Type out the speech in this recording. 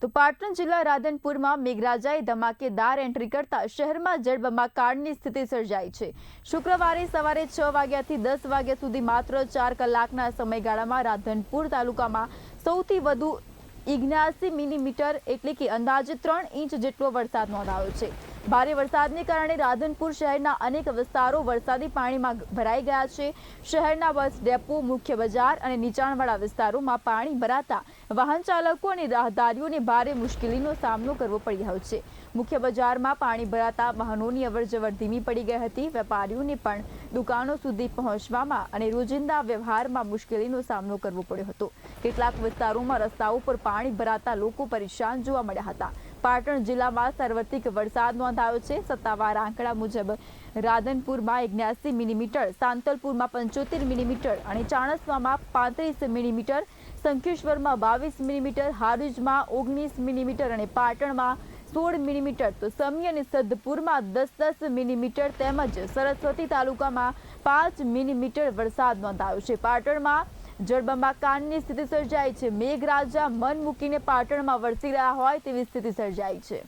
તો પાટણ જિલ્લા રાધનપુરમાં મેઘરાજાએ ધમાકેદાર એન્ટ્રી કરતા શહેરમાં જળબંબાકારની સ્થિતિ સર્જાઈ છે। શુક્રવારે સવારે 6 વાગ્યાથી 10 વાગ્યા સુધી માત્ર 4 કલાકના સમયગાળામાં રાધનપુર તાલુકામાં સૌથી વધુ 79 મિલીમીટર એટલે કે અંદાજે 3 ઇંચ જેટલો વરસાદ નોંધાયો છે। ભારે વરસાદને કારણે રાધનપુર શહેરના અનેક વિસ્તારો વરસાદી પાણીમાં ભરાઈ ગયા છે। શહેરના બસ ડેપો, મુખ્ય બજાર અને નીચાણવાળા વિસ્તારોમાં પાણી ભરાતા વાહન ચાલકો અને રાહદારીઓને ભારે મુશ્કેલીનો સામનો કરવો પડી રહ્યો છે। મુખ્ય બજારમાં પાણી ભરાતા વાહનોની અવરજવર ધીમી પડી ગઈ હતી। વેપારીઓને પણ દુકાનો સુધી પહોંચવામાં અને રોજિંદા વ્યવહારમાં મુશ્કેલીનો સામનો કરવો પડ્યો હતો। કેટલાક વિસ્તારોમાં રસ્તાઓ પર પાણી ભરાતા લોકો પરેશાન જોવા મળ્યા હતા। પાટણ જિલ્લામાં સાર્વત્રિક વરસાદ નોંધાયો છે। સત્તાવાર આંકડા મુજબ રાધનપુરમાં 79 મિલીમીટર, સાંતલપુરમાં 75 મિલીમીટર અને ચાણસ્મામાં 35 મિલીમીટર, શંખેશ્વરમાં 22 મિલીમીટર, હારીજમાં 19 મિલીમીટર અને પાટણમાં 16 મિલીમીટર તો સમી અને સદ્ધપુરમાં 10 મિલીમીટર તેમજ સરસ્વતી તાલુકામાં 5 મિલીમીટર વરસાદ નોંધાયો છે। પાટણમાં જળબંબાકારની સ્થિતિ સર્જાઈ છે। મેઘરાજા મન મૂકીને પાટણમાં વરસી રહ્યા હોય તેવી સ્થિતિ સર્જાઈ છે।